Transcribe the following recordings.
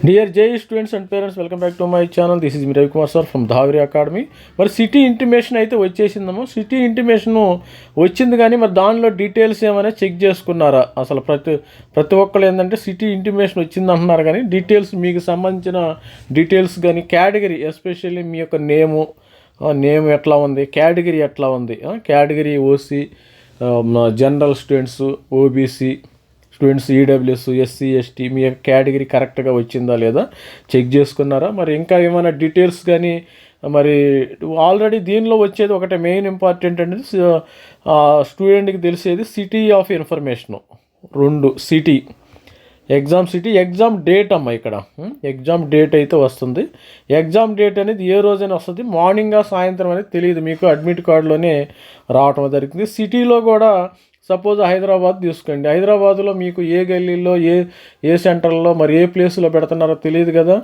Dear JE students and parents, welcome back to my channel. This is Ravi Kumar sir from Dhaviri Academy. మరి city intimation అయితే వచ్చేసిందమ్మా. City intimation వచ్చింది కానీ మరి దానిలో details ఏమైనా check చేసుకున్నారా? అసలు ప్రతి ఒక్కళ్ళు ఏంటంటే సిటీ ఇంటిమేషన్ వచ్చింది అంటున్నారు కానీ డీటెయిల్స్ మీకు సంబంధించిన డీటెయిల్స్ కానీ కేటగిరీ ఎస్పెషల్లీ మీ యొక్క నేమ్ ఎట్లా ఉంది, కేటగిరీ ఎట్లా ఉంది, category OC, general students, OBC students, EWS, SC, ST మీ కేటగిరీ కరెక్ట్గా వచ్చిందా లేదా చెక్ చేసుకున్నారా? మరి ఇంకా ఏమైనా డీటెయిల్స్ కానీ మరి ఆల్రెడీ దీనిలో వచ్చేది ఒకటే మెయిన్ ఇంపార్టెంట్ అనేది స్టూడెంట్కి తెలిసేది city of information. 2 city exam date అమ్మ. ఇక్కడ ఎగ్జామ్ డేట్ అయితే వస్తుంది. ఎగ్జామ్ డేట్ అనేది ఏ రోజైనా వస్తుంది, మార్నింగ్ సాయంత్రం అనేది తెలియదు, మీకు అడ్మిట్ కార్డులోనే రావటం జరిగింది. సిటీలో కూడా సపోజ్ హైదరాబాద్ తీసుకోండి, హైదరాబాద్లో మీకు ఏ గల్లీలో ఏ సెంటర్లో మరి ఏ ప్లేస్లో పెడుతున్నారో తెలియదు కదా,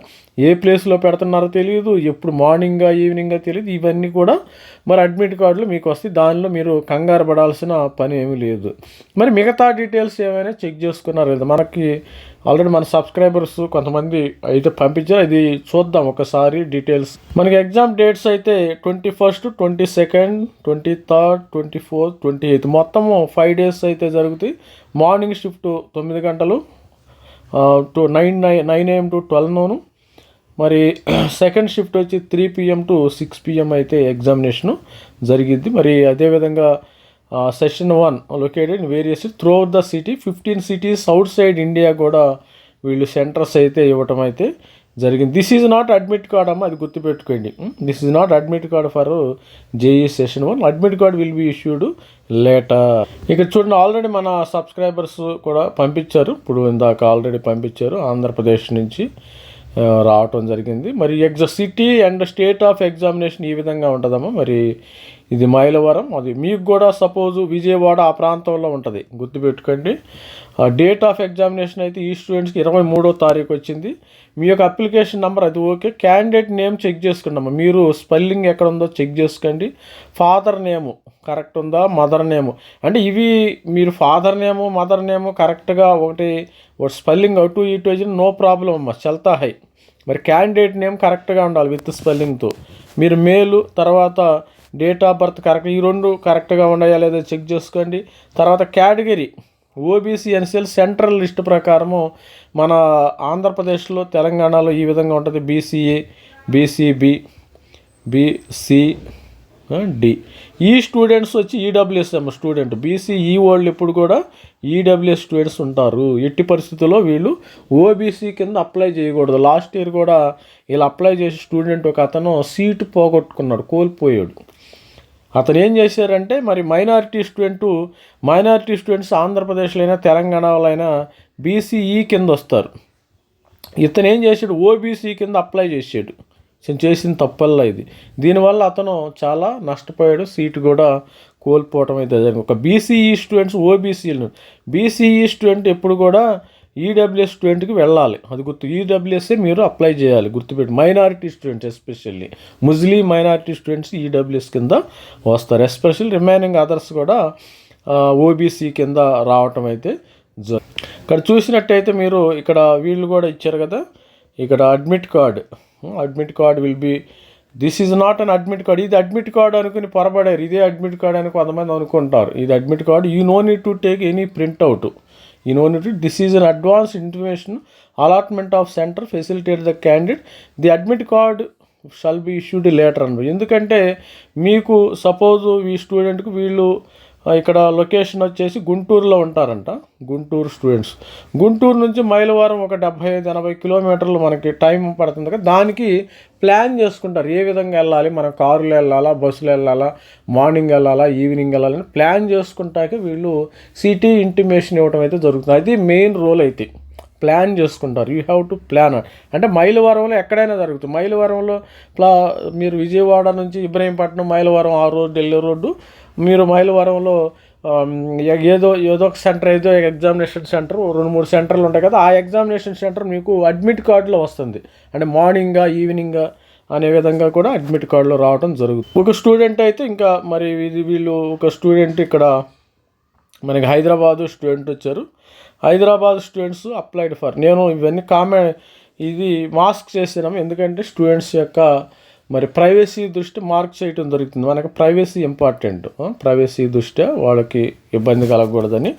ఏ ప్లేస్లో పెడుతున్నారో తెలియదు, ఎప్పుడు మార్నింగా ఈవినింగా తెలియదు. ఇవన్నీ కూడా మరి అడ్మిట్ కార్డులు మీకు వస్తాయి, దానిలో మీరు కంగారు పడాల్సిన పని ఏమీ లేదు. మరి మిగతా డీటెయిల్స్ ఏమైనా చెక్ చేసుకున్నారు లేదా? మనకి ఆల్రెడీ మన సబ్స్క్రైబర్స్ కొంతమంది అయితే పంపించారు, ఇది చూద్దాం ఒకసారి డీటెయిల్స్. మనకి ఎగ్జామ్ డేట్స్ అయితే 21st, 22nd, 23rd, 24th, 28th మొత్తము 5 days అయితే జరుగుతాయి. మార్నింగ్ షిఫ్ట్ 9 గంటలు టు 9 AM టు 12 noon. మరి సెకండ్ షిఫ్ట్ వచ్చి 3 PM టు 6 PM అయితే ఎగ్జామినేషను జరిగిద్ది. మరి అదేవిధంగా session 1 located in various through out the city, 15 cities out side India కూడా వీళ్ళు సెంటర్స్ అయితే ఇవ్వటం అయితే జరిగింది. This is not admit card అమ్మ, అది గుర్తుపెట్టుకోండి. This is not admit card for JEE session 1. Admit card will be issued later. ఇక్కడ చూడండి, ఆల్రెడీ మన సబ్స్క్రైబర్స్ కూడా పంపించారు, ఇప్పుడు ఇందాక ఆల్రెడీ పంపించారు, ఆంధ్రప్రదేశ్ నుంచి రావటం జరిగింది. మరి city and state of examination ఈ విధంగా ఉంటుందమ్మా. మరి ఇది మైలవరం, అది మీకు కూడా సపోజు విజయవాడ ఆ ప్రాంతంలో ఉంటుంది, గుర్తుపెట్టుకోండి. డేట్ ఆఫ్ ఎగ్జామినేషన్ అయితే ఈ స్టూడెంట్స్కి 23వ తారీఖు వచ్చింది. మీ యొక్క అప్లికేషన్ నెంబర్ అది ఓకే. క్యాండిడేట్ నేమ్ చెక్ చేసుకున్నామా, మీరు స్పెల్లింగ్ ఎక్కడ ఉందో చెక్ చేసుకోండి. ఫాదర్ నేము కరెక్ట్ ఉందా, మదర్ నేము అంటే ఇవి మీరు ఫాదర్ నేము మదర్ నేము కరెక్ట్గా ఒకటి స్పెల్లింగ్ అటు ఇటు వచ్చిన నో ప్రాబ్లం అమ్మ, చల్తా హై. మరి క్యాండిడేట్ నేమ్ కరెక్ట్గా ఉండాలి విత్ స్పెల్లింగ్తో. మీరు మేలు, తర్వాత డేట్ ఆఫ్ బర్త్ కరెక్ట్, ఈ 2 కరెక్ట్గా ఉన్నాయా లేదా చెక్ చేసుకోండి. తర్వాత category OBC NCL central list ప్రకారము మన ఆంధ్రప్రదేశ్లో, తెలంగాణలో ఈ విధంగా ఉంటుంది. BCA, BCB, BCD. ఈ స్టూడెంట్స్ వచ్చి ఈడబ్ల్యూఎస్ స్టూడెంట్. బీసీఈ వాళ్ళు ఇప్పుడు కూడా ఈడబ్ల్యూఎస్ స్టూడెంట్స్ ఉంటారు. ఎట్టి పరిస్థితుల్లో వీళ్ళు ఓబీసీ కింద అప్లై చేయకూడదు. లాస్ట్ ఇయర్ కూడా వీళ్ళు అప్లై చేసే స్టూడెంట్ ఒక అతను సీటు పోగొట్టుకున్నాడు, కోల్పోయాడు. అతను ఏం చేశారంటే మరి మైనారిటీ స్టూడెంట్స్ ఆంధ్రప్రదేశ్లో అయినా తెలంగాణలో అయినా బీసీఈ కింద వస్తారు. ఇతను ఏం చేశాడు, ఓబీసీ కింద అప్లై చేసాడు. చేసిన తప్పల్లా ఇది. దీనివల్ల అతను చాలా నష్టపోయాడు, సీటు కూడా కోల్పోవటం అయితే జరిగింది. ఒక బీసీఈ స్టూడెంట్స్ బీసీఈ స్టూడెంట్ ఎప్పుడు కూడా ఈడబ్ల్యూఎస్ స్టూడెంట్కి వెళ్ళాలి, అది గుర్తు. ఈడబ్ల్యూఎస్ఏ మీరు అప్లై చేయాలి, గుర్తుపెట్టి. మైనారిటీ స్టూడెంట్స్ ఎస్పెషల్లీ ముస్లిం మైనారిటీ స్టూడెంట్స్ ఈడబ్ల్యూఎస్ కింద వస్తారు. ఎస్పెషల్లీ రిమైనింగ్ అదర్స్ కూడా ఓబీసీ కింద రావటం అయితే ఇక్కడ చూసినట్టయితే మీరు ఇక్కడ వీళ్ళు కూడా ఇచ్చారు కదా, ఇక్కడ admit card will be, this is not an admit card. ఇది అడ్మిట్ కార్డ్ అనుకుని పొరపడారు, ఇదే అడ్మిట్ కార్డ్ అని కొంతమంది అనుకుంటారు. ఇది admit card, you know need to take any printout. This is an advanced information allotment of center facilitate the candidate. The admit card shall be issued later on. ఎందుకంటే మీకు suppose ఈ స్టూడెంట్కి వీళ్ళు ఇక్కడ లొకేషన్ వచ్చేసి గుంటూరులో ఉంటారంట. గుంటూరు స్టూడెంట్స్, గుంటూరు నుంచి మైలవరం ఒక 75-80 కిలోమీటర్లు మనకి టైం పడుతుంది కదా, దానికి ప్లాన్ చేసుకుంటారు ఏ విధంగా వెళ్ళాలి, మనం కారులో వెళ్ళాలా, బస్సులో వెళ్ళాలా, మార్నింగ్ వెళ్ళాలా, ఈవినింగ్ వెళ్ళాలని ప్లాన్ చేసుకుంటాకే వీళ్ళు సిటీ ఇంటిమేషన్ ఇవ్వడం అయితే జరుగుతుంది. అది మెయిన్ రోల్ అయితే ప్లాన్ చేసుకుంటారు. You have to plan. అంటే మైలవరంలో ఎక్కడైనా జరుగుతుంది. మైలవరంలో మీరు విజయవాడ నుంచి ఇబ్రహీంపట్నం, మైలవరం ఆ రోడ్డు వెళ్ళే రోడ్డు, మీరు మైలవరంలో ఏదో ఒక సెంటర్, ఏదో ఎగ్జామినేషన్ సెంటర్ 2-3 సెంటర్లు ఉంటాయి కదా, ఆ ఎగ్జామినేషన్ సెంటర్ మీకు అడ్మిట్ కార్డులో వస్తుంది. అంటే మార్నింగా ఈవినింగా అనే విధంగా కూడా అడ్మిట్ కార్డులో రావడం జరుగుతుంది. ఒక స్టూడెంట్ అయితే ఇంకా మరి వీళ్ళు ఒక స్టూడెంట్ ఇక్కడ మనకి హైదరాబాదు స్టూడెంట్ వచ్చారు. హైదరాబాద్ స్టూడెంట్స్ అప్లైడ్ ఫర్, నేను ఇవన్నీ ఇది మాస్క్ చేసినాము, ఎందుకంటే స్టూడెంట్స్ యొక్క మరి ప్రైవసీ దృష్టి మార్క్ చేయటం దొరుకుతుంది. మనకు ప్రైవసీ ఇంపార్టెంట్, ప్రైవసీ దృష్ట్యా వాళ్ళకి ఇబ్బంది కలగకూడదని.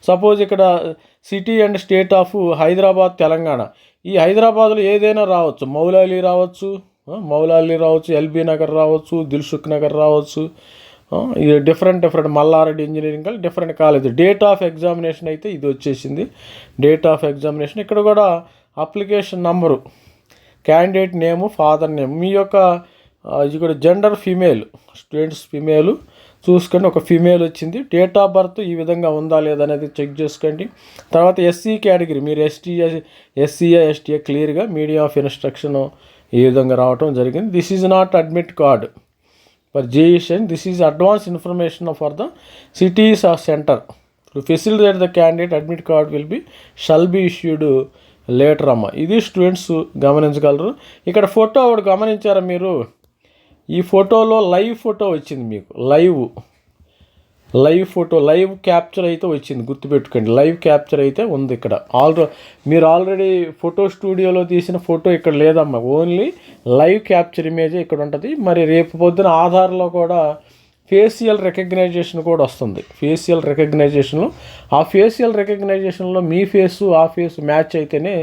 సపోజ్ ఇక్కడ city and state of Hyderabad, Telangana. ఈ హైదరాబాద్లో ఏదైనా రావచ్చు, మౌలాలి రావచ్చు, ఎల్బీ నగర్ రావచ్చు, దిల్సుఖ్ నగర్ రావచ్చు. ఇది different Mallareddy engineering different college. Date of examination అయితే ఇది వచ్చేసింది. డేట్ ఆఫ్ ఎగ్జామినేషన్ ఇక్కడ కూడా application number, candidate name, father name, మీ యొక్క ఇది కూడా జెండర్ ఫీమేల్, స్టూడెంట్స్ ఫీమేల్ చూసుకోండి. ఒక ఫీమేల్ వచ్చింది. డేట్ ఆఫ్ బర్త్ ఈ విధంగా ఉందా లేదా అనేది చెక్ చేసుకోండి. తర్వాత ఎస్సీ కేటగిరీ, మీరు ఎస్సీఏ ఎస్టీఏ క్లియర్గా మీడియం ఆఫ్ ఇన్స్ట్రక్షన్ ఈ విధంగా రావటం జరిగింది. This is not admit card for జేఈషన్, this is advance information for the cities of center to facilitate the candidate. Admit card shall be issued later అమ్మ. ఇది students గమనించగలరు. ఇక్కడ ఫోటో ఒకటి గమనించారా మీరు? ఈ ఫోటోలో లైవ్ ఫోటో వచ్చింది మీకు, లైవ్ ఫోటో, లైవ్ క్యాప్చర్ అయితే వచ్చింది, గుర్తుపెట్టుకోండి. లైవ్ క్యాప్చర్ అయితే ఉంది ఇక్కడ. మీరు ఆల్రెడీ ఫోటో స్టూడియోలో తీసిన ఫోటో ఇక్కడ లేదమ్మా, ఓన్లీ లైవ్ క్యాప్చర్ ఇమేజే ఇక్కడ ఉంటుంది. మరి రేపు పొద్దున ఆధార్లో కూడా ఫేషియల్ రికగ్నైజేషన్ కూడా వస్తుంది. ఫేషియల్ రికగ్నైజేషన్లో మీ ఫేసు ఆ ఫేసు మ్యాచ్ అయితేనే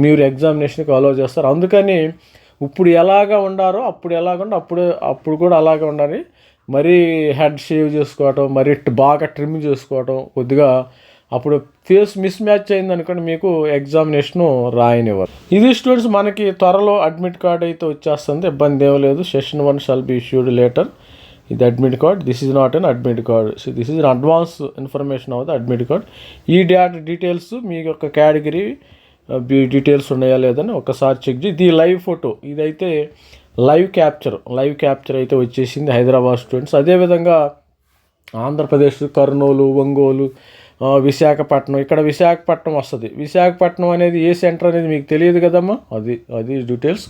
మీరు ఎగ్జామినేషన్కి అలో చేస్తారు. అందుకని ఇప్పుడు ఎలాగా ఉండారో అప్పుడు కూడా అలాగే ఉండాలి. మరీ హెడ్ షేవ్ చేసుకోవటం, మరీ బాగా ట్రిమ్ చేసుకోవటం, కొద్దిగా అప్పుడు ఫేస్ మిస్ మ్యాచ్ అయింది అనుకోండి, మీకు ఎగ్జామినేషను రాయనివ్వరు. ఇది స్టూడెంట్స్ మనకి త్వరలో అడ్మిట్ కార్డ్ అయితే వచ్చేస్తుంది, ఇబ్బంది ఏం లేదు. Session 1 shall be issued later. ఇది admit card, this is not an admit card, so this is advance information of the admit card. ఈ డీటెయిల్స్ మీ యొక్క కేటగిరీ డీటెయిల్స్ ఉన్నాయా లేదని ఒకసారి చెక్ చేయి. ఇది లైవ్ ఫోటో, ఇదైతే లైవ్ క్యాప్చర్ అయితే వచ్చేసింది హైదరాబాద్ స్టూడెంట్స్. అదేవిధంగా ఆంధ్రప్రదేశ్, కర్నూలు, ఒంగోలు, విశాఖపట్నం, ఇక్కడ విశాఖపట్నం వస్తుంది. విశాఖపట్నం అనేది ఏ సెంటర్ అనేది మీకు తెలియదు కదమ్మా, అది డీటెయిల్స్.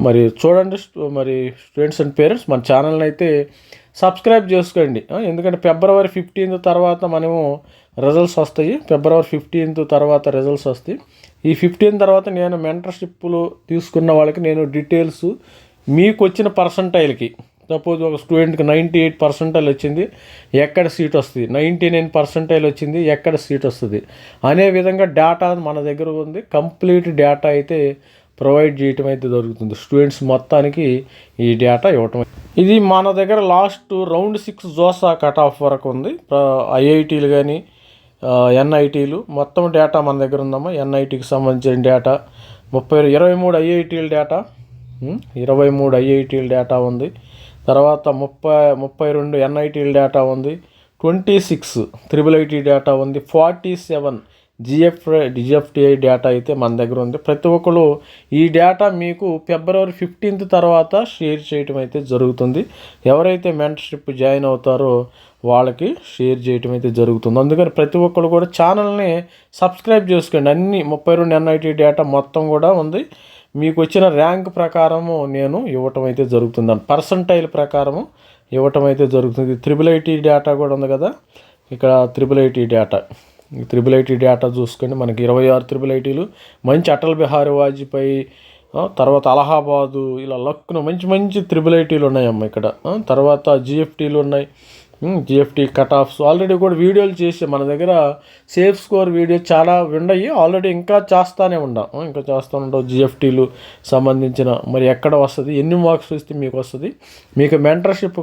మరి చూడండి, మరి స్టూడెంట్స్ అండ్ పేరెంట్స్ మన ఛానల్ని అయితే సబ్స్క్రైబ్ చేసుకోండి. ఎందుకంటే ఫిబ్రవరి 15 తర్వాత మనము రిజల్ట్స్ వస్తాయి. ఫిబ్రవరి 15 తర్వాత రిజల్ట్స్ వస్తాయి. ఈ 15 తర్వాత నేను మెంటర్షిప్లు తీసుకున్న వాళ్ళకి నేను డీటెయిల్స్ మీకు వచ్చిన పర్సంటైల్కి, సపోజ్ ఒక స్టూడెంట్కి 98% వచ్చింది, ఎక్కడ సీట్ వస్తుంది, 99% వచ్చింది, ఎక్కడ సీట్ వస్తుంది అనే విధంగా డేటా మన దగ్గర ఉంది. కంప్లీట్ డేటా అయితే ప్రొవైడ్ చేయటం అయితే జరుగుతుంది. స్టూడెంట్స్ మొత్తానికి ఈ డేటా ఇవ్వటం. ఇది మన దగ్గర last round 6 JoSAA cut off వరకు ఉంది. ఐఐటీలు కానీ ఎన్ఐటీలు మొత్తం డేటా మన దగ్గర ఉందమ్మా. ఎన్ఐటీకి సంబంధించిన డేటా 23 ఐఐటీల డేటా, 23 ఐఐటీల డేటా ఉంది. తర్వాత 32 ఎన్ఐటీల డేటా ఉంది. 26 IIIT డేటా ఉంది. 47 జిఎఫ్టిఐ డేటా అయితే మన దగ్గర ఉంది. ప్రతి ఒక్కరు ఈ డేటా మీకు ఫిబ్రవరి 15 తర్వాత షేర్ చేయటం అయితే జరుగుతుంది. ఎవరైతే మెంటర్షిప్ జాయిన్ అవుతారో వాళ్ళకి షేర్ చేయటం అయితే జరుగుతుంది. అందుకని ప్రతి ఒక్కరు కూడా ఛానల్ని సబ్స్క్రైబ్ చేసుకోండి. అన్ని 32 ఎన్ఐటీ డేటా మొత్తం కూడా ఉంది. మీకు వచ్చిన ర్యాంక్ ప్రకారము నేను ఇవ్వటం అయితే జరుగుతుంది, పర్సంటైల్ ప్రకారము ఇవ్వటం అయితే జరుగుతుంది. IIIT డేటా కూడా ఉంది కదా, ఇక్కడ IIIT డేటా చూసుకోండి. మనకి 26 IIITలు, మంచి అటల్ బిహారీ వాజ్పేయి, తర్వాత అలహాబాదు, ఇలా లక్నో, మంచి IIITలు ఉన్నాయమ్మ ఇక్కడ. తర్వాత జిఎఫ్టీలు ఉన్నాయి. జిఎఫ్టీ కట్ ఆఫ్స్ ఆల్రెడీ కూడా వీడియోలు చేసి మన దగ్గర సేఫ్ స్కోర్ వీడియో చాలా ఉన్నాయి. ఆల్రెడీ ఇంకా చేస్తూనే ఉంటాం జిఎఫ్టీలు సంబంధించిన. మరి ఎక్కడ వస్తుంది, ఎన్ని మార్క్స్ వస్తే మీకు వస్తుంది, మీకు మెంటర్షిప్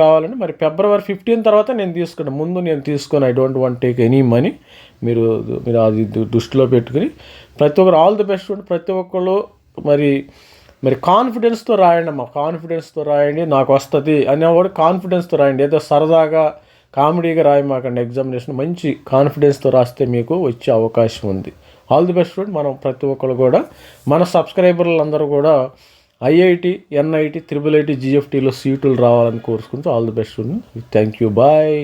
కావాలని మరి ఫిబ్రవరి 15 తర్వాత నేను తీసుకున్నాను. ముందు నేను తీసుకొని I don't want take any money. మీరు అది దృష్టిలో పెట్టుకుని ప్రతి ఒక్కరు ఆల్ ది బెస్ట్. ప్రతి ఒక్కళ్ళు మరి కాన్ఫిడెన్స్తో రాయండి అమ్మా, కాన్ఫిడెన్స్తో రాయండి. నాకు వస్తుంది అనేవాడు కాన్ఫిడెన్స్తో రాయండి. ఏదో సరదాగా కామెడీగా రాయమాకండి. ఎగ్జామినేషన్ మంచి కాన్ఫిడెన్స్తో రాస్తే మీకు వచ్చే అవకాశం ఉంది. All the best. మనం ప్రతి ఒక్కరు కూడా మన సబ్స్క్రైబర్లు అందరూ కూడా ఐఐటి, ఎన్ఐటి, IIIT, జిఎఫ్టీలో సీటులు రావాలని కోరుకుంటూ all the best. Thank you, bye.